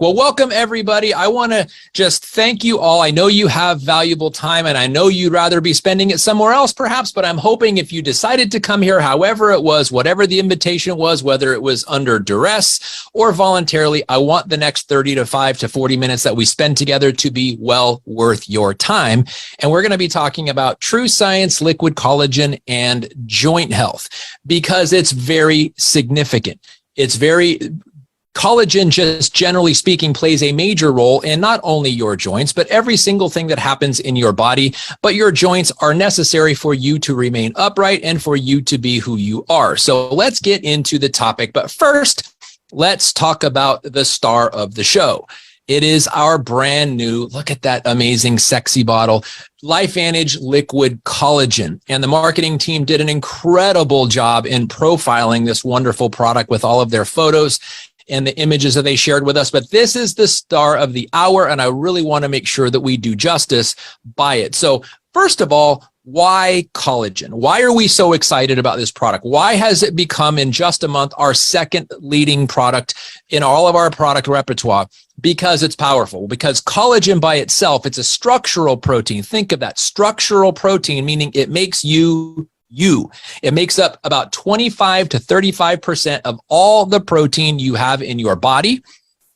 Well, welcome everybody. I want to just thank you all. I know you have valuable time and I know you'd rather be spending it somewhere else perhaps, but I'm hoping if you decided to come here, however it was, whatever the invitation was, whether it was under duress or voluntarily, I want the next 35 to 40 minutes that we spend together to be well worth your time. And we're going to be talking about TrueScience liquid collagen and joint health because it's very significant. Collagen, just generally speaking, plays a major role in not only your joints, but every single thing that happens in your body. But your joints are necessary for you to remain upright and for you to be who you are. So let's get into the topic. But first, let's talk about the star of the show. It is our brand new, look at that amazing, sexy bottle, LifeVantage liquid collagen. And the marketing team did an incredible job in profiling this wonderful product with all of their photos and the images that they shared with us. But this is the star of the hour, and I really want to make sure that we do justice by it. So first of all, why collagen? Why are we so excited about this product? Why has it become in just a month our second leading product in all of our product repertoire? Because it's powerful. Because collagen by itself, it's a structural protein. Think of that, structural protein, meaning it makes you. It makes up about 25 to 35% of all the protein you have in your body.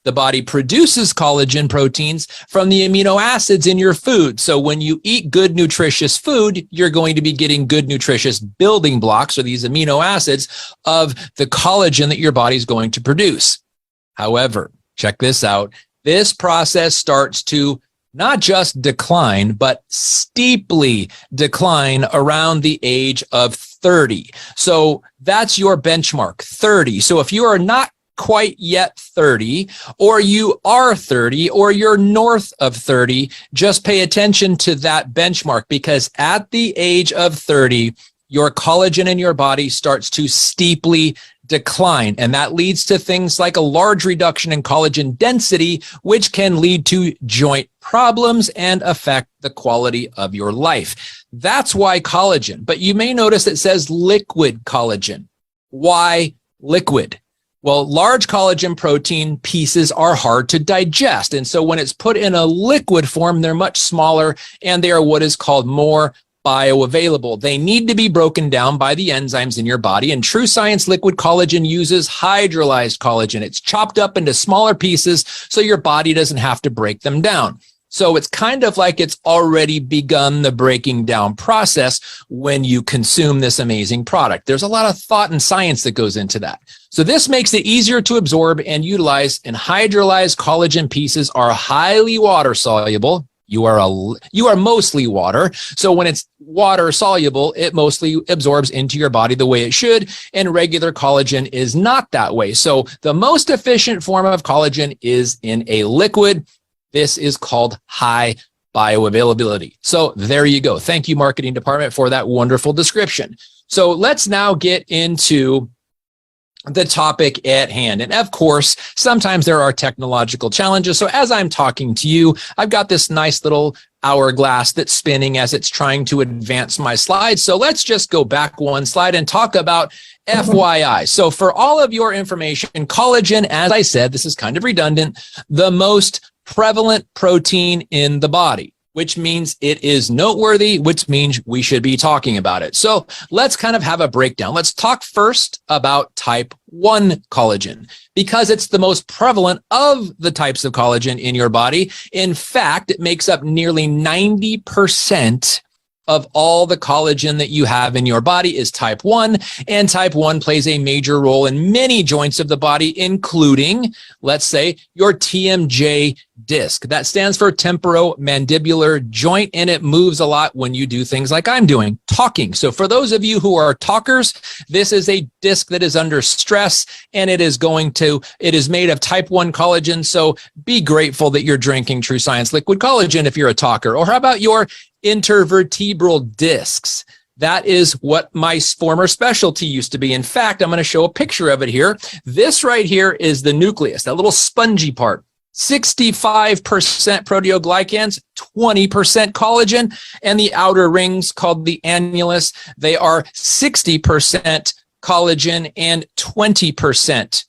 The body produces collagen proteins from the amino acids in your food. So when you eat good, nutritious food, you're going to be getting good, nutritious building blocks or these amino acids of the collagen that your body's going to produce. However, check this out. This process starts to not just decline, but steeply decline around the age of 30. So that's your benchmark, 30. So if you are not quite yet 30, or you are 30, or you're north of 30, just pay attention to that benchmark because at the age of 30, your collagen in your body starts to steeply decline. And that leads to things like a large reduction in collagen density, which can lead to joint problems and affect the quality of your life. That's why collagen. But you may notice it says liquid collagen. Why liquid? Well, large collagen protein pieces are hard to digest. And so when it's put in a liquid form, they're much smaller and they are what is called more bioavailable. They need to be broken down by the enzymes in your body. And TrueScience liquid collagen uses hydrolyzed collagen. It's chopped up into smaller pieces so your body doesn't have to break them down. So it's kind of like it's already begun the breaking down process when you consume this amazing product. There's a lot of thought and science that goes into that. So this makes it easier to absorb and utilize, and hydrolyzed collagen pieces are highly water soluble. You are mostly water. So when it's water soluble, it mostly absorbs into your body the way it should. And regular collagen is not that way. So the most efficient form of collagen is in a liquid. This is called high bioavailability. So there you go. Thank you, marketing department, for that wonderful description. So let's now get into the topic at hand. And of course, sometimes there are technological challenges. So as I'm talking to you, I've got this nice little hourglass that's spinning as it's trying to advance my slides. So let's just go back one slide and talk about FYI. So for all of your information, collagen, as I said, this is kind of redundant, the most prevalent protein in the body, which means it is noteworthy, which means we should be talking about it. So let's kind of have a breakdown. Let's talk first about type 1 collagen because it's the most prevalent of the types of collagen in your body. In fact, it makes up nearly 90% of all the collagen that you have in your body is type 1, and type 1 plays a major role in many joints of the body, including, let's say, your TMJ disc. That stands for temporomandibular joint, and it moves a lot when you do things like I'm doing, talking. So for those of you who are talkers, this is a disc that is under stress, and it is made of type 1 collagen. So be grateful that you're drinking TrueScience liquid collagen if you're a talker. Or how about your intervertebral discs? That is what my former specialty used to be. In fact, I'm going to show a picture of it here. This right here is the nucleus, that little spongy part. 65% proteoglycans, 20% collagen, and the outer rings called the annulus, they are 60% collagen and 20%.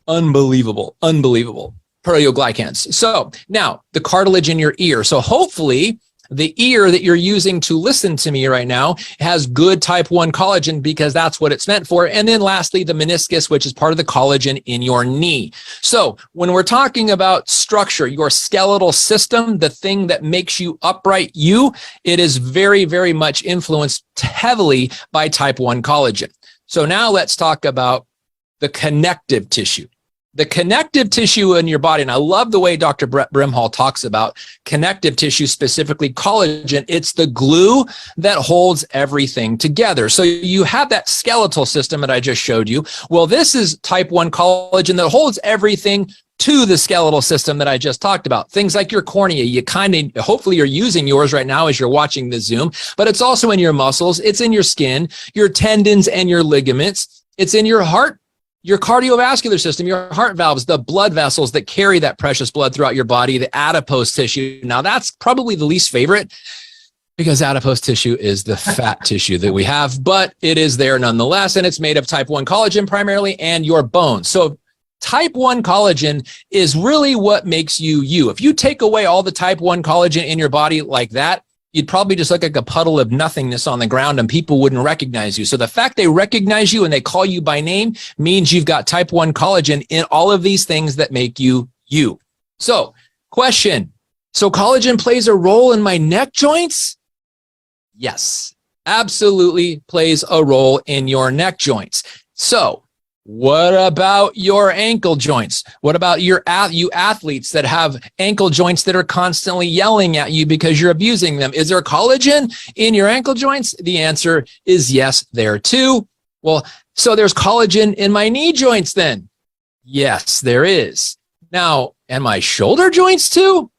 Unbelievable, unbelievable. proteoglycans. So now the cartilage in your ear. So hopefully the ear that you're using to listen to me right now has good type 1 collagen because that's what it's meant for. And then lastly, the meniscus, which is part of the collagen in your knee. So when we're talking about structure, your skeletal system, the thing that makes you upright, it is very, very much influenced heavily by type 1 collagen. So now let's talk about the connective tissue. The connective tissue in your body, and I love the way Dr. Brett Brimhall talks about connective tissue, specifically collagen. It's the glue that holds everything together. So you have that skeletal system that I just showed you. Well, this is type 1 collagen that holds everything to the skeletal system that I just talked about. Things like your cornea, hopefully you're using yours right now as you're watching the Zoom, but it's also in your muscles. It's in your skin, your tendons and your ligaments. It's in your heart, your cardiovascular system, your heart valves, the blood vessels that carry that precious blood throughout your body, the adipose tissue. Now, that's probably the least favorite because adipose tissue is the fat tissue that we have, but it is there nonetheless, and it's made of type 1 collagen primarily and your bones. So type 1 collagen is really what makes you you. If you take away all the type 1 collagen in your body like that, you'd probably just look like a puddle of nothingness on the ground and people wouldn't recognize you. So the fact they recognize you and they call you by name means you've got type 1 collagen in all of these things that make you you. So question, so collagen plays a role in my neck joints? Yes, absolutely plays a role in your neck joints. So what about your ankle joints? What about you athletes that have ankle joints that are constantly yelling at you because you're abusing them? Is there collagen in your ankle joints? The answer is yes, there too. Well, so there's collagen in my knee joints then? Yes, there is. Now, and my shoulder joints too?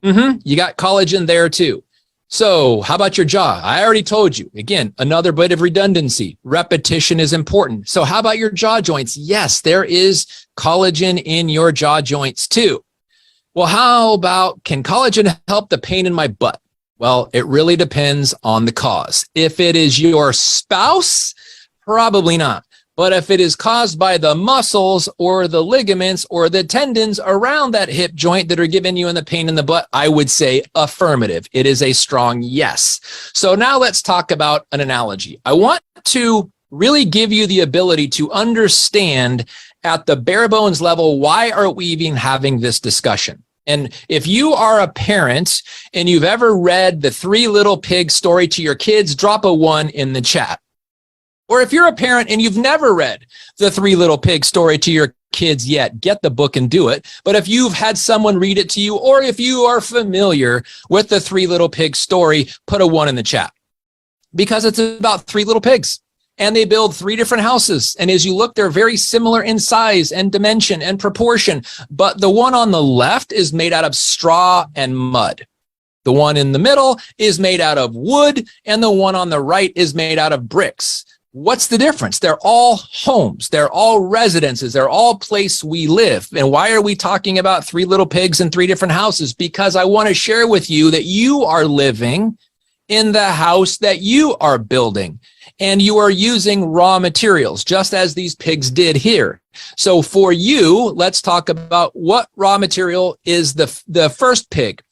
You got collagen there too. So how about your jaw? I already told you, again, another bit of redundancy. Repetition is important. So how about your jaw joints? Yes, there is collagen in your jaw joints too. Well, how about, can collagen help the pain in my butt? Well, it really depends on the cause. If it is your spouse, probably not. But if it is caused by the muscles or the ligaments or the tendons around that hip joint that are giving you the pain in the butt, I would say affirmative. It is a strong yes. So now let's talk about an analogy. I want to really give you the ability to understand at the bare bones level, why are we even having this discussion? And if you are a parent and you've ever read the 3 Little Pigs story to your kids, drop a 1 in the chat. Or if you're a parent and you've never read the 3 Little Pigs story to your kids yet, get the book and do it. But if you've had someone read it to you, or if you are familiar with the 3 Little Pigs story, put a 1 in the chat. Because it's about 3 little pigs and they build 3 different houses. And as you look, they're very similar in size and dimension and proportion. But the one on the left is made out of straw and mud. The one in the middle is made out of wood, and the one on the right is made out of bricks. What's the difference? They're all homes. They're all residences. They're all place we live. And why are we talking about 3 little pigs and 3 different houses? Because I want to share with you that you are living in the house that you are building, and you are using raw materials, just as these pigs did here. So for you, let's talk about what raw material is the first pig.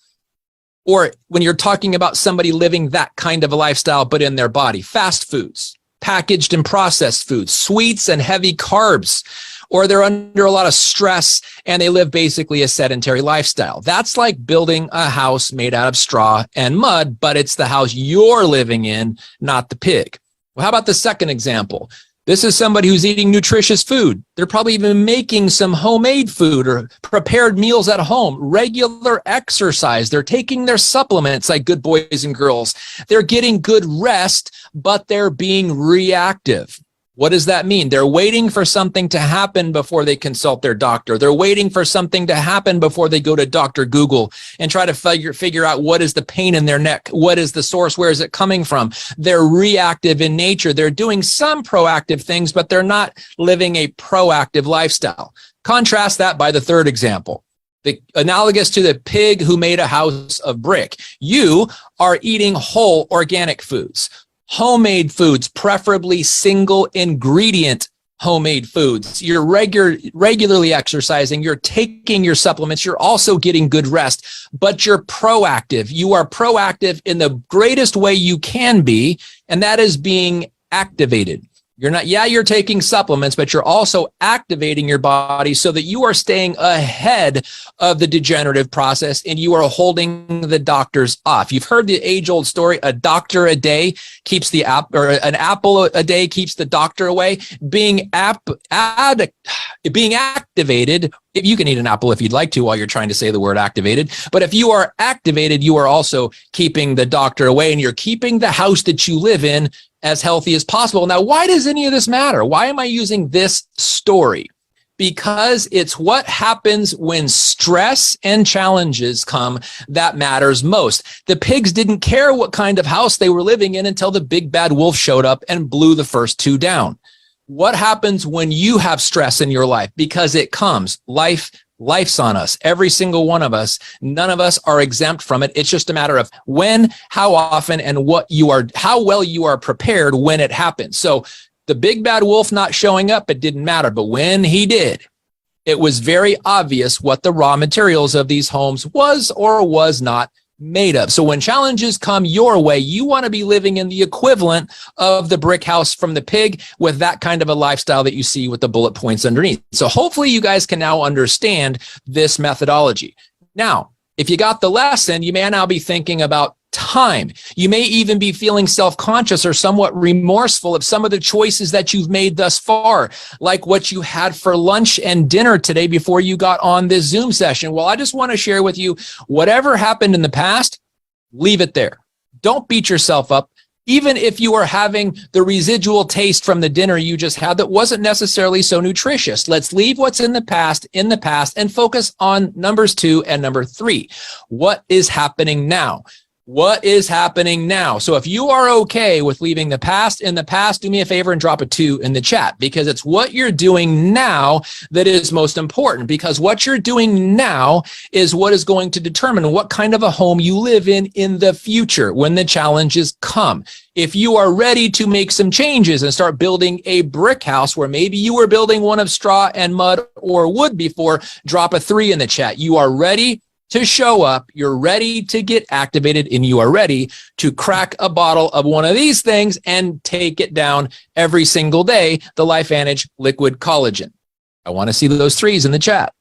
Or when you're talking about somebody living that kind of a lifestyle, but in their body, fast foods, packaged and processed foods, sweets and heavy carbs, or they're under a lot of stress and they live basically a sedentary lifestyle. That's like building a house made out of straw and mud, but it's the house you're living in, not the pig. Well, how about the second example? This is somebody who's eating nutritious food. They're probably even making some homemade food or prepared meals at home, regular exercise. They're taking their supplements like good boys and girls. They're getting good rest, but they're being reactive. What does that mean? They're waiting for something to happen before they consult their doctor. They're waiting for something to happen before they go to Dr. Google and try to figure out what is the pain in their neck, what is the source, where is it coming from. They're reactive in nature. They're doing some proactive things, but they're not living a proactive lifestyle. Contrast that by the third example. Analogous to the pig who made a house of brick. You are eating whole organic foods. Homemade foods, preferably single ingredient homemade foods, you're regularly exercising, you're taking your supplements, you're also getting good rest, but you're proactive. You are proactive in the greatest way you can be, and that is being activated. You're taking supplements, but you're also activating your body so that you are staying ahead of the degenerative process and you are holding the doctors off. You've heard the age-old story, a doctor a day keeps an apple a day keeps the doctor away. Being activated, you can eat an apple if you'd like to while you're trying to say the word activated. But if you are activated, you are also keeping the doctor away and you're keeping the house that you live in as healthy as possible. Now, why does any of this matter? Why am I using this story? Because it's what happens when stress and challenges come that matters most. The pigs didn't care what kind of house they were living in until the big bad wolf showed up and blew the first two down. What happens when you have stress in your life? Because it comes. Life's on us, every single one of us. None of us are exempt from it. It's just a matter of when, how often, and how well you are prepared when it happens. So the big bad wolf not showing up, it didn't matter. But when he did, it was very obvious what the raw materials of these homes was or was not made of. So when challenges come your way, you want to be living in the equivalent of the brick house from the pig with that kind of a lifestyle that you see with the bullet points underneath. So hopefully you guys can now understand this methodology. Now, if you got the lesson, you may now be thinking about time. You may even be feeling self-conscious or somewhat remorseful of some of the choices that you've made thus far, like what you had for lunch and dinner today before you got on this Zoom session. Well, I just want to share with you, whatever happened in the past, leave it there. Don't beat yourself up. Even if you are having the residual taste from the dinner you just had that wasn't necessarily so nutritious, let's leave what's in the past and focus on numbers 2 and number 3. What is happening now? What is happening now? So if you are okay with leaving the past in the past, do me a favor and drop a 2 in the chat, because it's what you're doing now that is most important, because what you're doing now is what is going to determine what kind of a home you live in the future when the challenges come. If you are ready to make some changes and start building a brick house where maybe you were building one of straw and mud or wood before, drop a 3 in the chat. You are ready to show up, you're ready to get activated, and you are ready to crack a bottle of one of these things and take it down every single day, the LifeVantage Liquid Collagen. I want to see those 3s in the chat.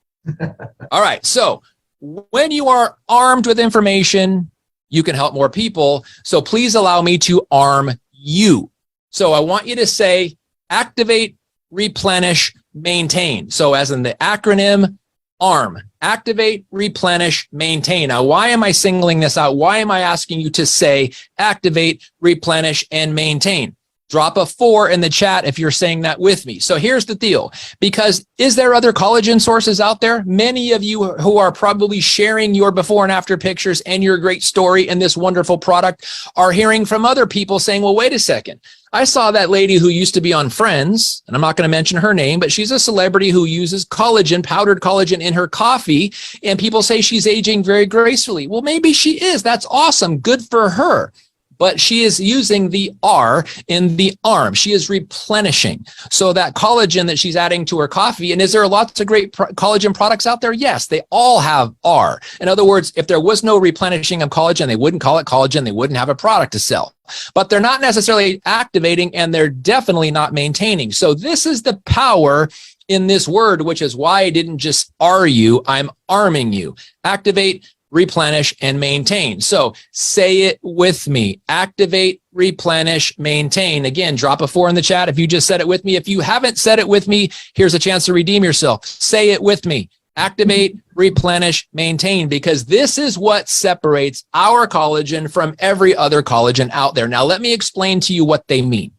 All right, so when you are armed with information, you can help more people. So please allow me to arm you. So I want you to say activate, replenish, maintain. So as in the acronym ARM, activate, replenish, maintain. Now, why am I singling this out? Why am I asking you to say activate, replenish, and maintain? Drop a 4 in the chat if you're saying that with me. So here's the deal, because is there other collagen sources out there? Many of you who are probably sharing your before and after pictures and your great story and this wonderful product are hearing from other people saying, well, wait a second. I saw that lady who used to be on Friends, and I'm not going to mention her name, but she's a celebrity who uses collagen, powdered collagen in her coffee, and people say she's aging very gracefully. Well, maybe she is. That's awesome. Good for her. But she is using the R in the ARM. She is replenishing. So that collagen that she's adding to her coffee, and is there lots of great collagen products out there? Yes, they all have R. In other words, if there was no replenishing of collagen, they wouldn't call it collagen. They wouldn't have a product to sell. But they're not necessarily activating, and they're definitely not maintaining. So this is the power in this word, which is why I didn't just R you, I'm arming you. Activate, replenish, and maintain. So say it with me. Activate, replenish, maintain. Again, drop a 4 in the chat if you just said it with me. If you haven't said it with me, here's a chance to redeem yourself. Say it with me. Activate, replenish, maintain, because this is what separates our collagen from every other collagen out there. Now, let me explain to you what they mean.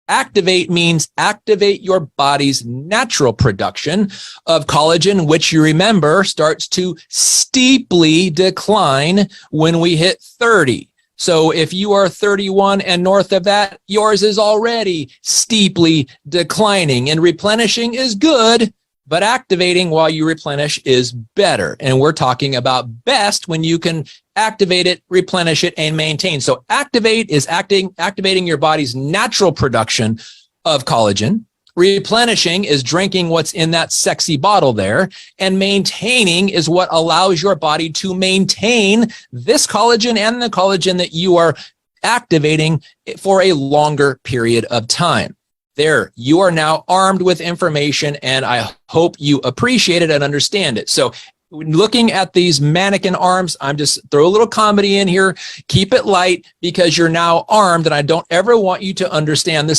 Activate means activate your body's natural production of collagen, which you remember starts to steeply decline when we hit 30. So if you are 31 and north of that, yours is already steeply declining, and replenishing is good, but activating while you replenish is better. And we're talking about best when you can activate it, replenish it, and maintain. So activate is activating your body's natural production of collagen. Replenishing is drinking what's in that sexy bottle there, and maintaining is what allows your body to maintain this collagen and the collagen that you are activating for a longer period of time. There, you are now armed with information, and I hope you appreciate it and understand it. So looking at these mannequin arms, I'm just throw a little comedy in here. Keep it light because you're now armed, and I don't ever want you to understand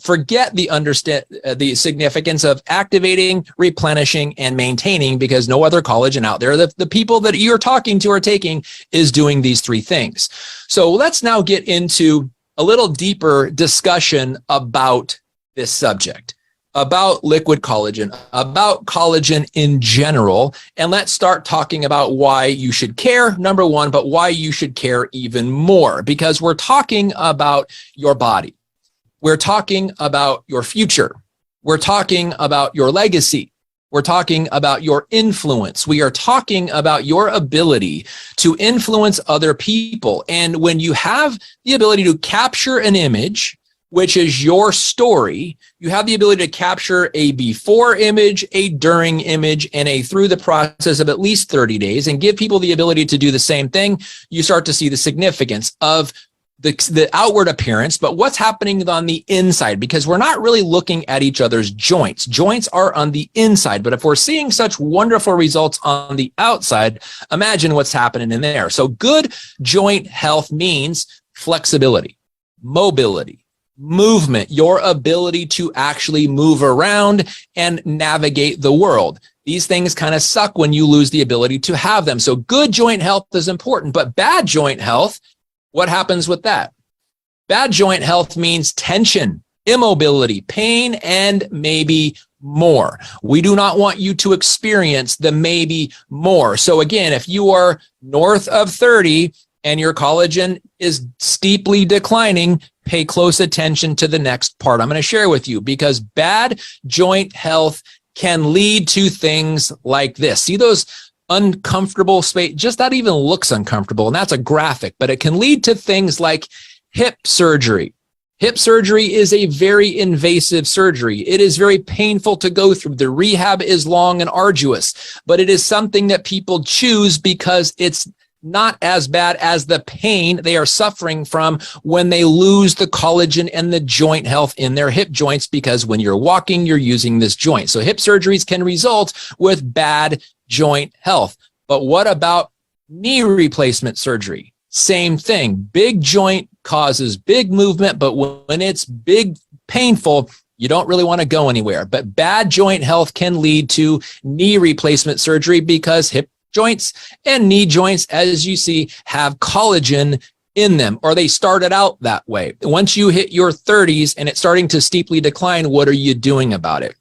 forget the significance of activating, replenishing, and maintaining, because no other collagen out there, the people that you're talking to are taking, is doing these three things. So let's now get into a little deeper discussion about this subject, about liquid collagen, about collagen in general. And let's start talking about why you should care, number one, but why you should care even more, because we're talking about your body. We're talking about your future. We're talking about your legacy. We're talking about your influence. We are talking about your ability to influence other people. And when you have the ability to capture an image, which is your story, you have the ability to capture a before image, a during image, and a through the process of at least 30 days, and give people the ability to do the same thing, you start to see the significance of the outward appearance, but what's happening on the inside, because we're not really looking at each other's joints. Joints are on the inside, but if we're seeing such wonderful results on the outside, imagine what's happening in there. So good joint health means flexibility, mobility, movement, your ability to actually move around and navigate the world. These things kind of suck when you lose the ability to have them. So good joint health is important, but bad joint health, what happens with that? Bad joint health means tension, immobility, pain, and maybe more. We do not want you to experience the maybe more. So again, if you are north of 30 and your collagen is steeply declining, pay close attention to the next part I'm going to share with you, because bad joint health can lead to things like this. See those uncomfortable space? Just that even looks uncomfortable, and that's a graphic, but it can lead to things like hip surgery. Hip surgery is a very invasive surgery. It is very painful to go through. The rehab is long and arduous, but it is something that people choose because it's not as bad as the pain they are suffering from when they lose the collagen and the joint health in their hip joints, because when you're walking, you're using this joint. So hip surgeries can result with bad joint health. But what about knee replacement surgery? Same thing. Big joint causes big movement, but when it's big, painful, you don't really want to go anywhere. But bad joint health can lead to knee replacement surgery because hip joints and knee joints, as you see, have collagen in them, or they started out that way. Once you hit your 30s and it's starting to steeply decline, what are you doing about it?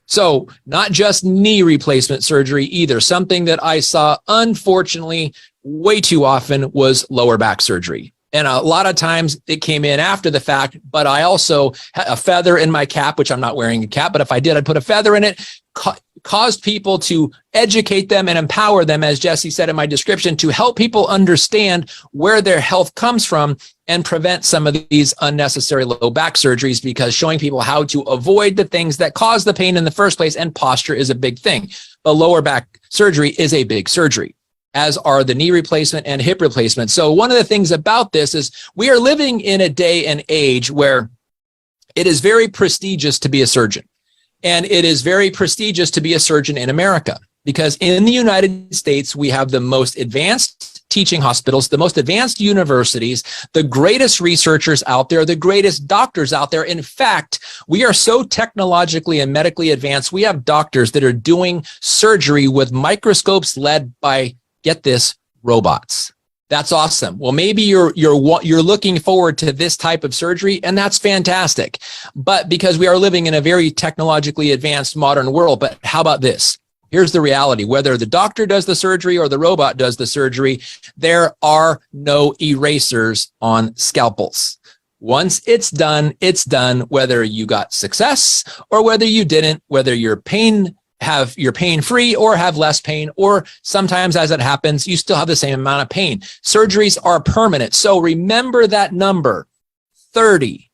So not just knee replacement surgery either. Something that I saw, unfortunately, way too often was lower back surgery. And a lot of times it came in after the fact, but I also had a feather in my cap, which I'm not wearing a cap, but if I did, I'd put a feather in it, caused people to educate them and empower them, as Jesse said in my description, to help people understand where their health comes from and prevent some of these unnecessary low back surgeries, because showing people how to avoid the things that cause the pain in the first place, and posture is a big thing. But lower back surgery is a big surgery, as are the knee replacement and hip replacement. So one of the things about this is we are living in a day and age where it is very prestigious to be a surgeon. And it is very prestigious to be a surgeon in America, because in the United States, we have the most advanced teaching hospitals, the most advanced universities, the greatest researchers out there, the greatest doctors out there. In fact, we are so technologically and medically advanced, we have doctors that are doing surgery with microscopes led by, get this, robots. That's awesome. Well, maybe you're looking forward to this type of surgery, and that's fantastic. But because we are living in a very technologically advanced modern world, but how about this? Here's the reality. Whether the doctor does the surgery or the robot does the surgery, there are no erasers on scalpels. Once it's done, whether you got success or whether you didn't, whether you're pain-free or have less pain, or sometimes, as it happens, you still have the same amount of pain. Surgeries are permanent. So remember that number, 30.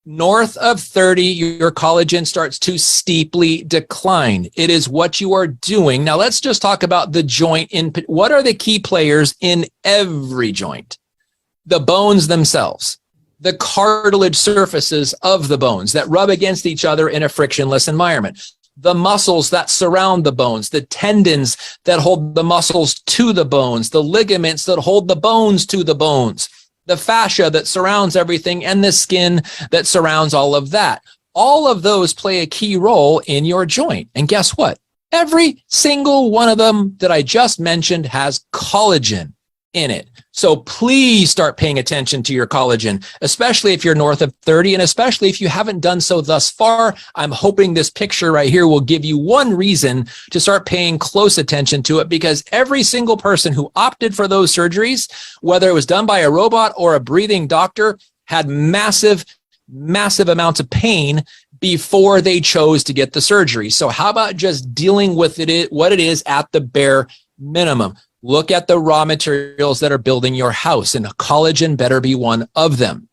North of 30, your collagen starts to steeply decline. It is what you are doing. Now, let's just talk about the joint. What are the key players in every joint? The bones themselves, the cartilage surfaces of the bones that rub against each other in a frictionless environment, the muscles that surround the bones, the tendons that hold the muscles to the bones, the ligaments that hold the bones to the bones, the fascia that surrounds everything, and the skin that surrounds all of that. All of those play a key role in your joint. And guess what? Every single one of them that I just mentioned has collagen in it. So please start paying attention to your collagen, especially if you're north of 30, and especially if you haven't done so thus far. I'm hoping this picture right here will give you one reason to start paying close attention to it, because every single person who opted for those surgeries, whether it was done by a robot or a breathing doctor, had massive amounts of pain before they chose to get the surgery. So how about just dealing with it, what it is at the bare minimum? Look at the raw materials that are building your house, and collagen better be one of them.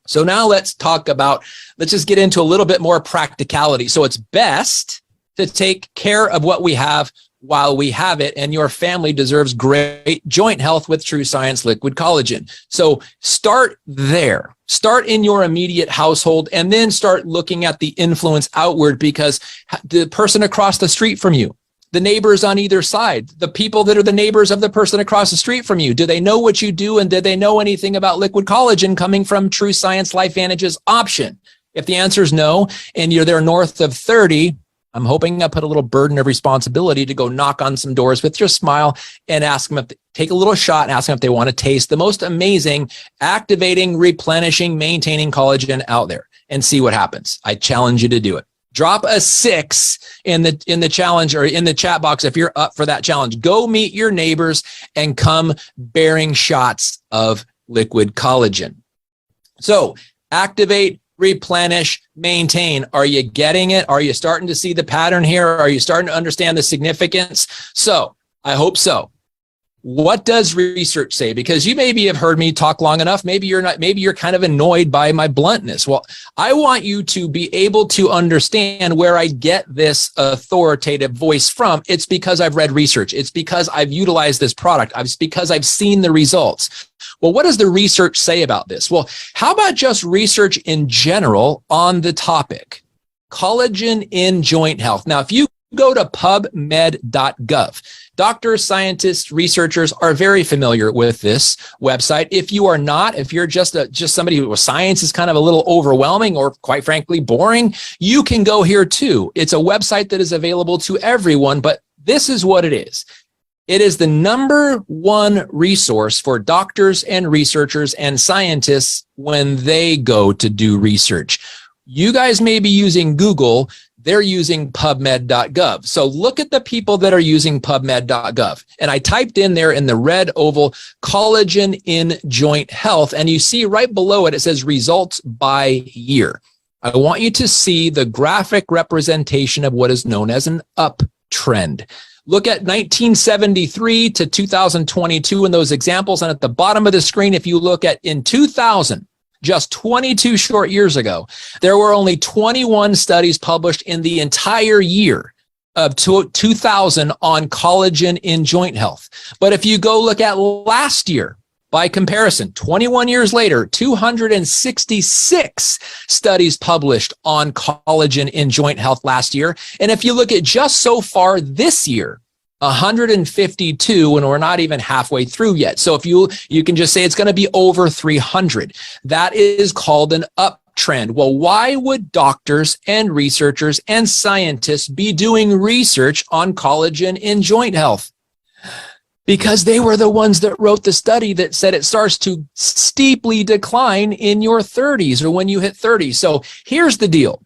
So now let's just get into a little bit more practicality. So it's best to take care of what we have while we have it, and your family deserves great joint health with TrueScience liquid collagen. So start there. Start in your immediate household, and then start looking at the influence outward, because the person across the street from you, the neighbors on either side, the people that are the neighbors of the person across the street from you, do they know what you do, and did they know anything about liquid collagen coming from TrueScience LifeVantage's option? If the answer is no, and you're there north of 30, I'm hoping I put a little burden of responsibility to go knock on some doors with your smile and ask them take a little shot and ask them if they want to taste the most amazing, activating, replenishing, maintaining collagen out there, and see what happens. I challenge you to do it. Drop a 6 in the challenge, or in the chat box if you're up for that challenge. Go meet your neighbors and come bearing shots of liquid collagen. So activate, replenish, maintain. Are you getting it? Are you starting to see the pattern here? Are you starting to understand the significance? So I hope so. What does research say? Because you maybe have heard me talk long enough. Maybe you're not, maybe you're kind of annoyed by my bluntness. Well, I want you to be able to understand where I get this authoritative voice from. It's because I've read research. It's because I've utilized this product. It's because I've seen the results. Well, what does the research say about this? Well, how about just research in general on the topic? Collagen in joint health. Now, if you go to pubmed.gov, doctors, scientists, researchers are very familiar with this website. If you are not, if you're just somebody who science is kind of a little overwhelming or quite frankly boring, you can go here too. It's a website that is available to everyone, but this is what it is. It is the #1 resource for doctors and researchers and scientists when they go to do research. You guys may be using Google. They're using pubmed.gov. So look at the people that are using pubmed.gov. And I typed in there in the red oval, collagen in joint health. And you see right below it, it says results by year. I want you to see the graphic representation of what is known as an uptrend. Look at 1973 to 2022 in those examples. And at the bottom of the screen, if you look at in 2000, just 22 short years ago, there were only 21 studies published in the entire year of 2000 on collagen in joint health. But if you go look at last year, by comparison, 21 years later, 266 studies published on collagen in joint health last year. And if you look at just so far this year, 152, and we're not even halfway through yet. So if you can just say it's going to be over 300. That is called an uptrend. Well, why would doctors and researchers and scientists be doing research on collagen in joint health? Because they were the ones that wrote the study that said it starts to steeply decline in your 30s or when you hit 30. So here's the deal.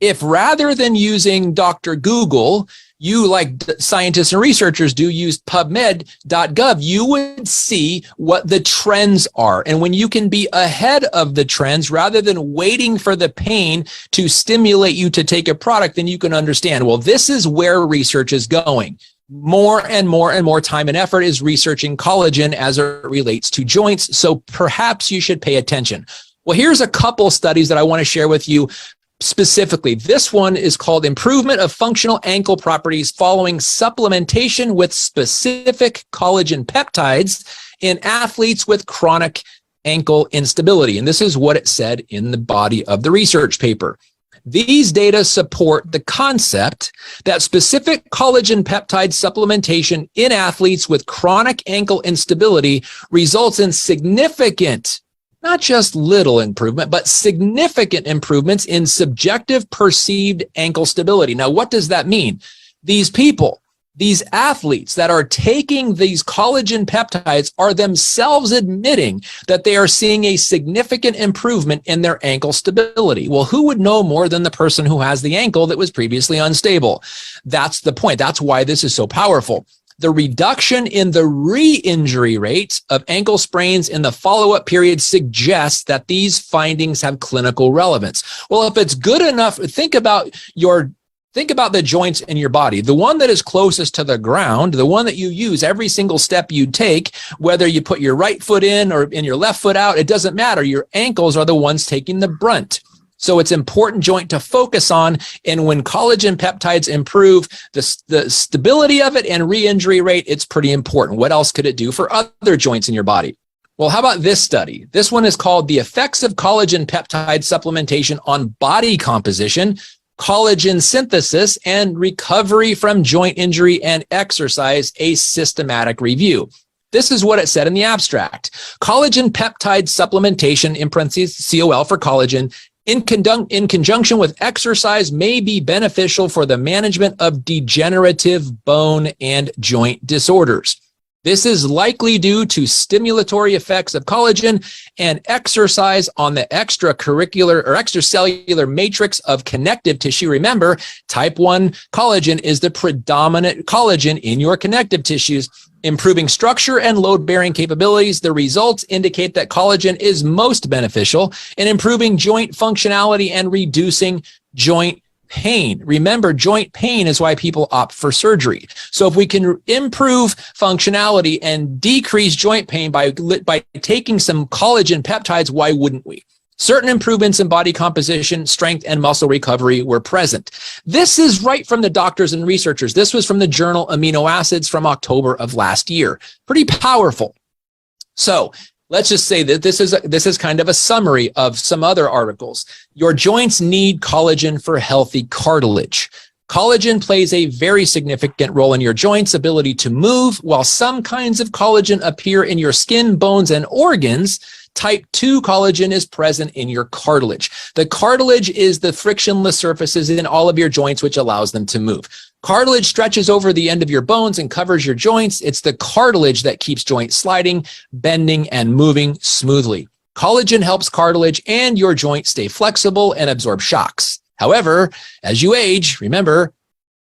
If rather than using Dr. Google, you, like scientists and researchers do, use PubMed.gov, you would see what the trends are. And when you can be ahead of the trends rather than waiting for the pain to stimulate you to take a product, then you can understand, well, this is where research is going. More and more and more time and effort is researching collagen as it relates to joints. So perhaps you should pay attention. Well, here's a couple studies that I want to share with you specifically. This one is called Improvement of Functional Ankle Properties Following Supplementation with Specific Collagen Peptides in Athletes with Chronic Ankle Instability. And this is what it said in the body of the research paper. These data support the concept that specific collagen peptide supplementation in athletes with chronic ankle instability results in significant, not just little improvement, but significant improvements in subjective perceived ankle stability. Now, what does that mean? These people, these athletes that are taking these collagen peptides are themselves admitting that they are seeing a significant improvement in their ankle stability. Well, who would know more than the person who has the ankle that was previously unstable? That's the point. That's why this is so powerful. The reduction in the re-injury rates of ankle sprains in the follow-up period suggests that these findings have clinical relevance. Well, if it's good enough, think about the joints in your body. The one that is closest to the ground, the one that you use every single step you take, whether you put your right foot in or in your left foot out, it doesn't matter. Your ankles are the ones taking the brunt. So it's important joint to focus on. And when collagen peptides improve the stability of it and re-injury rate, it's pretty important. What else could it do for other joints in your body? Well, how about this study? This one is called The Effects of Collagen Peptide Supplementation on Body Composition, Collagen Synthesis, and Recovery from Joint Injury and Exercise, a Systematic Review. This is what it said in the abstract. Collagen peptide supplementation, in parentheses, COL for collagen, in conjunction with exercise may be beneficial for the management of degenerative bone and joint disorders. This is likely due to stimulatory effects of collagen and exercise on the extracurricular or extracellular matrix of connective tissue. Remember, type 1 collagen is the predominant collagen in your connective tissues, improving structure and load-bearing capabilities. The results indicate that collagen is most beneficial in improving joint functionality and reducing joint pain. Remember, joint pain is why people opt for surgery. So if we can improve functionality and decrease joint pain by taking some collagen peptides, why wouldn't we? Certain improvements in body composition, strength, and muscle recovery were present. This is right from the doctors and researchers. This was from the journal Amino Acids from October of last year. Pretty powerful. So let's just say that this is kind of a summary of some other articles. Your joints need collagen for healthy cartilage. Collagen plays a very significant role in your joints' ability to move. While some kinds of collagen appear in your skin, bones, and organs, type 2 collagen is present in your cartilage. The cartilage is the frictionless surfaces in all of your joints, which allows them to move. Cartilage stretches over the end of your bones and covers your joints. It's the cartilage that keeps joints sliding, bending, and moving smoothly. Collagen helps cartilage and your joint stay flexible and absorb shocks. However, as you age, remember,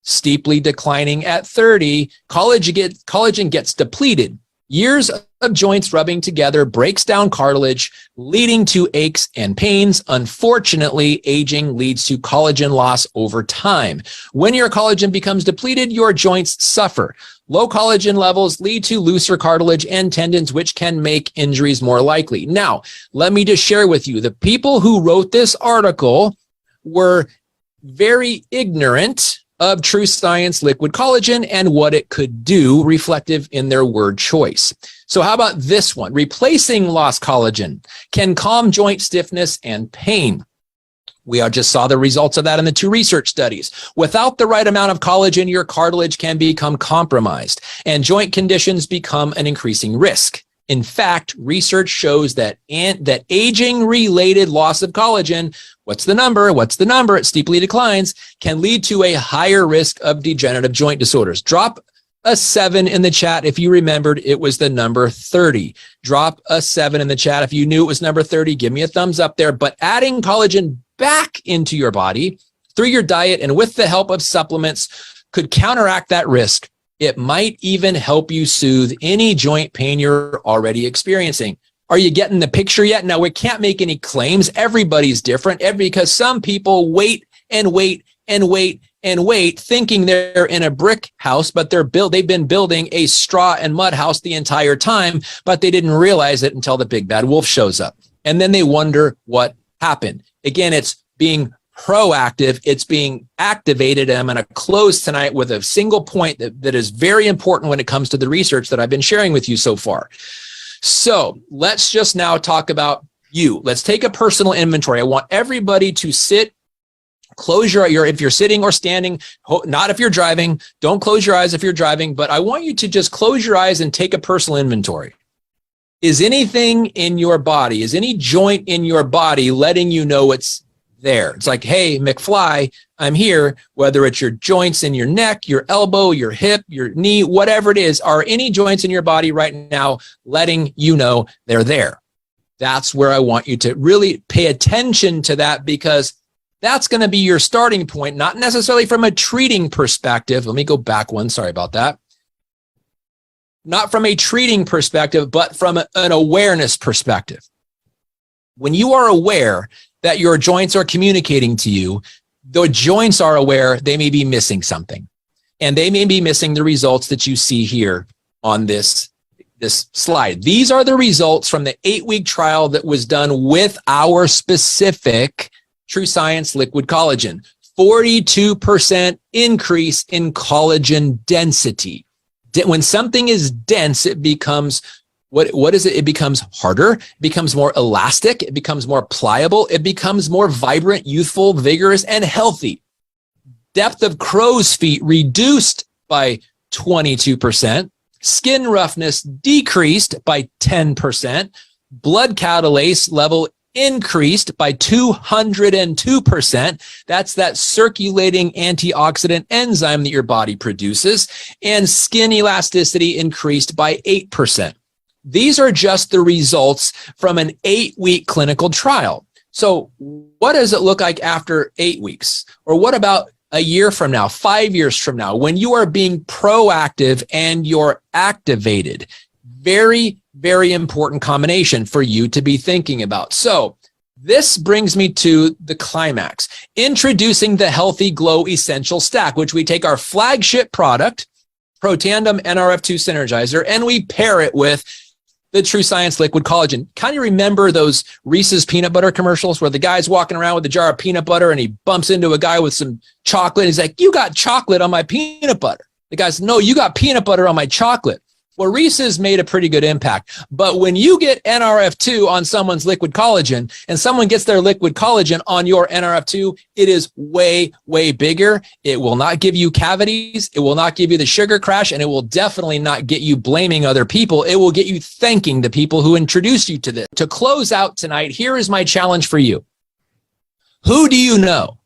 steeply declining at 30, collagen gets depleted. Years of joints rubbing together breaks down cartilage, leading to aches and pains. Unfortunately, aging leads to collagen loss over time. When your collagen becomes depleted, your joints suffer. Low collagen levels lead to looser cartilage and tendons, which can make injuries more likely. Now, let me just share with you, the people who wrote this article were very ignorant of TrueScience liquid collagen and what it could do, reflective in their word choice. So how about this one? Replacing lost collagen can calm joint stiffness and pain. We just saw the results of that in the 2 research studies. Without the right amount of collagen, your cartilage can become compromised and joint conditions become an increasing risk. In fact, research shows that aging-related loss of collagen, what's the number? It steeply declines, can lead to a higher risk of degenerative joint disorders. Drop a 7 in the chat if you remembered it was the number 30. Drop a 7 in the chat if you knew it was number 30. Give me a thumbs up there. But adding collagen back into your body through your diet and with the help of supplements could counteract that risk. It might even help you soothe any joint pain you're already experiencing. Are you getting the picture yet? Now, we can't make any claims. Everybody's different because some people wait and wait and wait and wait, thinking they're in a brick house, but they've been building a straw and mud house the entire time, but they didn't realize it until the big bad wolf shows up. and then they wonder what happened. Again, it's being proactive. It's being activated. And I'm going to close tonight with a single point that is very important when it comes to the research that I've been sharing with you so far. So let's just now talk about you. Let's take a personal inventory. I want everybody to sit, close if you're sitting or standing, not if you're driving, don't close your eyes if you're driving, but I want you to just close your eyes and take a personal inventory. Is anything in your body, is any joint in your body letting you know it's there? It's like, hey, McFly, I'm here, whether it's your joints in your neck, your elbow, your hip, your knee, whatever it is, are any joints in your body right now letting you know they're there? That's where I want you to really pay attention to that, because that's going to be your starting point, not necessarily from a treating perspective. Let me go back one. Sorry about that. Not from a treating perspective, but from an awareness perspective. When you are aware that your joints are communicating to you, the joints are aware they may be missing something, and they may be missing the results that you see here on this slide. These are the results from the 8-week trial that was done with our specific TrueScience liquid collagen. 42% increase in collagen density. When something is dense, it becomes, what is it? It becomes harder, it becomes more elastic, it becomes more pliable, it becomes more vibrant, youthful, vigorous, and healthy. Depth of crow's feet reduced by 22%. Skin roughness decreased by 10%. Blood catalase level increased by 202%. That's that circulating antioxidant enzyme that your body produces. And skin elasticity increased by 8%. These are just the results from an 8-week clinical trial. So what does it look like after 8 weeks? Or what about a year from now, 5 years from now, when you are being proactive and you're activated? Very, very important combination for you to be thinking about. So this brings me to the climax. Introducing the Healthy Glow Essential Stack, which we take our flagship product, Protandim NRF2 Synergizer, and we pair it with the TrueScience liquid collagen. Kind of remember those Reese's peanut butter commercials where the guy's walking around with a jar of peanut butter and he bumps into a guy with some chocolate. He's like, you got chocolate on my peanut butter. The guy's, no, you got peanut butter on my chocolate. Well, Reese's made a pretty good impact. But when you get NRF2 on someone's liquid collagen and someone gets their liquid collagen on your NRF2, it is way, way bigger. It will not give you cavities. It will not give you the sugar crash. And it will definitely not get you blaming other people. It will get you thanking the people who introduced you to this. To close out tonight, here is my challenge for you. Who do you know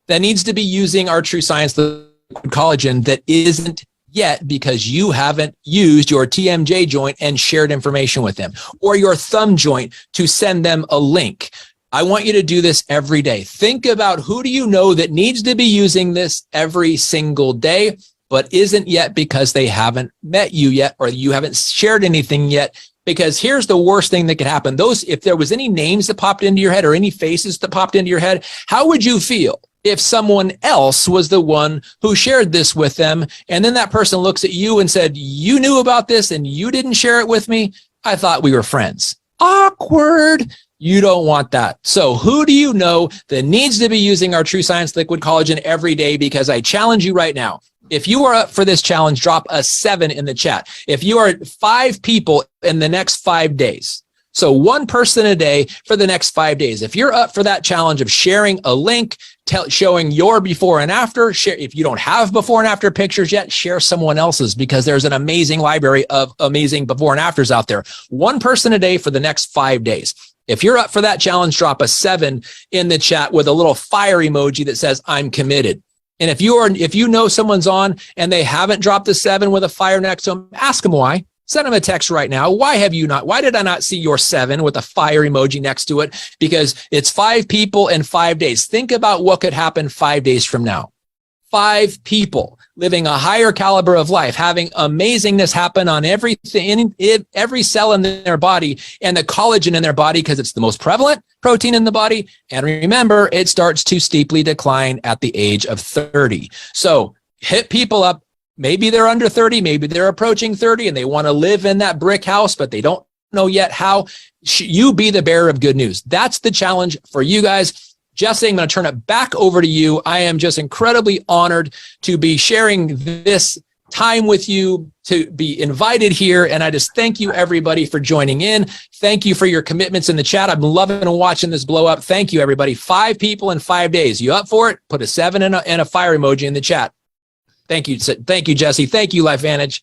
that needs to be using our TrueScience liquid collagen that isn't yet, because you haven't used your TMJ joint and shared information with them, or your thumb joint to send them a link? I want you to do this every day. Think about who do you know that needs to be using this every single day, but isn't yet because they haven't met you yet, or you haven't shared anything yet. Because here's the worst thing that could happen. If there was any names that popped into your head or any faces that popped into your head, how would you feel if someone else was the one who shared this with them, and then that person looks at you and said, you knew about this and you didn't share it with me? I thought we were friends. Awkward. You don't want that. So who do you know that needs to be using our TrueScience liquid collagen every day? Because I challenge you right now. If you are up for this challenge, drop a 7 in the chat. If you are 5 people in the next 5 days, so 1 person a day for the next 5 days. If you're up for that challenge of sharing a link, showing your before and after, if you don't have before and after pictures yet, share someone else's, because there's an amazing library of amazing before and afters out there. 1 person a day for the next 5 days. If you're up for that challenge, drop a 7 in the chat with a little fire emoji that says, I'm committed. And if you know someone's on and they haven't dropped a 7 with a fire next to them, ask them why. Send them a text right now. Why did I not see your 7 with a fire emoji next to it? Because it's 5 people in 5 days. Think about what could happen 5 days from now. 5 people living a higher caliber of life, having amazingness happen on everything, every cell in their body, and the collagen in their body, because it's the most prevalent protein in the body. And remember, it starts to steeply decline at the age of 30. So hit people up. Maybe they're under 30, maybe they're approaching 30 and they want to live in that brick house, but they don't know yet how, you be the bearer of good news. That's the challenge for you guys. Jesse, I'm going to turn it back over to you. I am just incredibly honored to be sharing this time with you, to be invited here. And I just thank you, everybody, for joining in. Thank you for your commitments in the chat. I'm loving watching this blow up. Thank you, everybody. 5 people in 5 days. You up for it? Put a 7 and a fire emoji in the chat. Thank you. Thank you, Jesse. Thank you, LifeVantage.